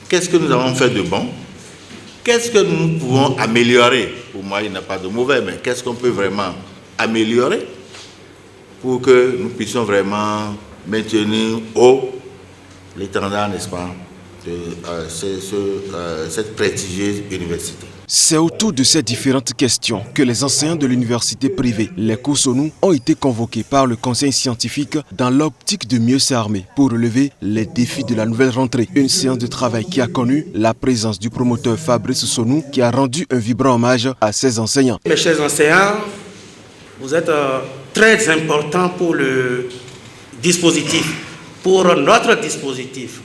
Qu'est-ce que nous avons fait de bon? Qu'est-ce que nous pouvons améliorer? Pour moi, il n'y a pas de mauvais, mais qu'est-ce qu'on peut vraiment améliorer pour que nous puissions vraiment maintenir haut l'étendard, n'est-ce pas, de cette prestigieuse université. C'est autour de ces différentes questions que les enseignants de l'université privée, les Cotonou, ont été convoqués par le conseil scientifique dans l'optique de mieux s'armer pour relever les défis de la nouvelle rentrée. Une séance de travail qui a connu la présence du promoteur Fabrice Sonou qui a rendu un vibrant hommage à ses enseignants. Mes chers enseignants, vous êtes très importants pour le dispositif, pour notre dispositif.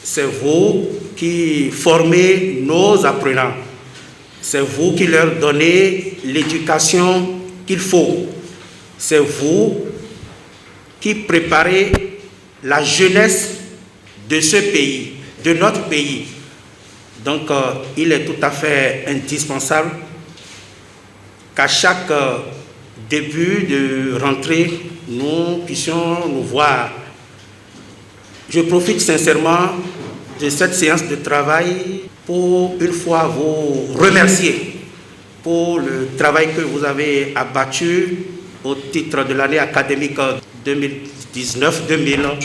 C'est vous qui formez nos apprenants. C'est vous qui leur donnez l'éducation qu'il faut. C'est vous qui préparez la jeunesse de ce pays, de notre pays. Donc, il est tout à fait indispensable qu'à chaque début de rentrée, nous puissions nous voir. Je profite sincèrement de cette séance de travail pour une fois vous remercier pour le travail que vous avez abattu au titre de l'année académique 2019-2020.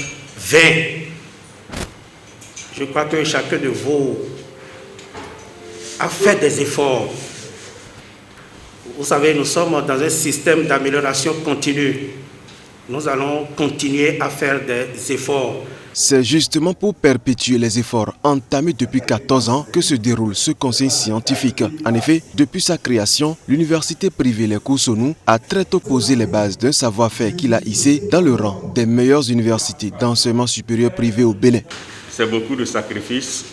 Je crois que chacun de vous a fait des efforts. Vous savez, nous sommes dans un système d'amélioration continue. Nous allons continuer à faire des efforts. C'est justement pour perpétuer les efforts entamés depuis 14 ans que se déroule ce conseil scientifique. En effet, depuis sa création, l'université privée Les Cotonou a très tôt posé les bases d'un savoir-faire qu'il a hissé dans le rang des meilleures universités d'enseignement supérieur privé au Bénin. C'est beaucoup de sacrifices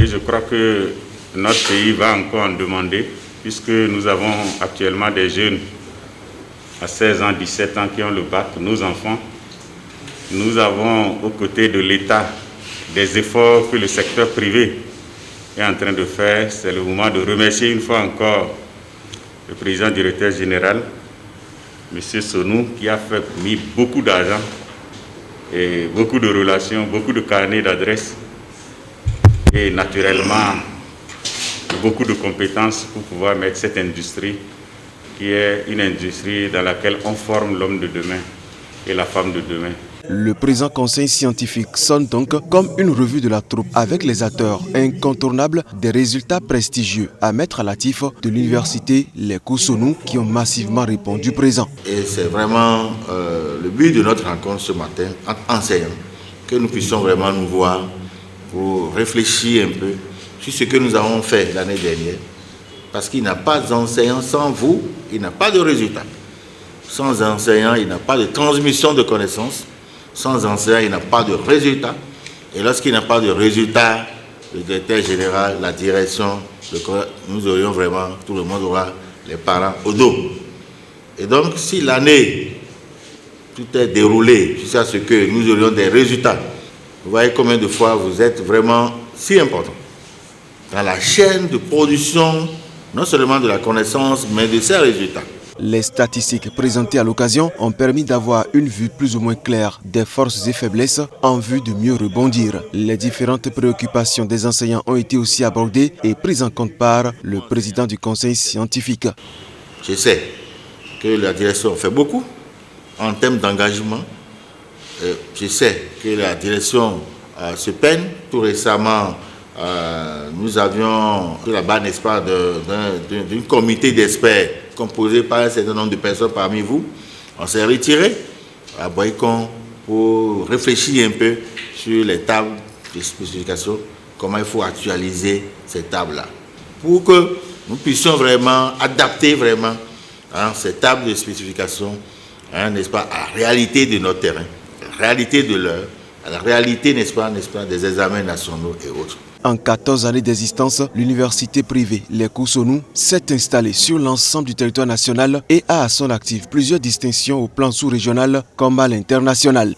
et je crois que notre pays va encore en demander puisque nous avons actuellement des jeunes à 16 ans, 17 ans qui ont le bac, nos enfants. Nous avons aux côtés de l'État des efforts que le secteur privé est en train de faire. C'est le moment de remercier une fois encore le président directeur général, M. Sonou, qui a mis beaucoup d'argent et beaucoup de relations, beaucoup de carnets d'adresses et naturellement beaucoup de compétences pour pouvoir mettre cette industrie qui est une industrie dans laquelle on forme l'homme de demain et la femme de demain. Le présent conseil scientifique sonne donc comme une revue de la troupe avec les acteurs incontournables des résultats prestigieux à mettre à l'actif de l'université Les Cotonou qui ont massivement répondu présent. Et c'est vraiment le but de notre rencontre ce matin entre enseignants, que nous puissions vraiment nous voir pour réfléchir un peu sur ce que nous avons fait l'année dernière. Parce qu'il n'y a pas d'enseignants sans vous, il n'y a pas de résultat. Sans enseignants, il n'y a pas de transmission de connaissances. Sans enseignants, il n'y a pas de résultat. Et lorsqu'il n'y a pas de résultat, le directeur général, la direction, nous aurions vraiment, tout le monde aura les parents au dos. Et donc, si l'année, tout est déroulé jusqu'à ce que nous aurions des résultats, vous voyez combien de fois vous êtes vraiment si important dans la chaîne de production, non seulement de la connaissance, mais de ses résultats. Les statistiques présentées à l'occasion ont permis d'avoir une vue plus ou moins claire des forces et faiblesses en vue de mieux rebondir. Les différentes préoccupations des enseignants ont été aussi abordées et prises en compte par le président du conseil scientifique. Je sais que la direction fait beaucoup en termes d'engagement. Je sais que la direction se peine. Tout récemment, nous avions là-bas, n'est-ce pas, d'un comité d'experts composé par un certain nombre de personnes parmi vous. On s'est retiré à Boycon pour réfléchir un peu sur les tables de spécification, comment il faut actualiser ces tables-là, pour que nous puissions vraiment adapter vraiment ces tables de spécification, n'est-ce pas, à la réalité de notre terrain, à la réalité de l'heure, à la réalité, n'est-ce pas, des examens nationaux et autres. En 14 années d'existence, l'université privée Les Cotonou s'est installée sur l'ensemble du territoire national et a à son actif plusieurs distinctions au plan sous-régional comme à l'international.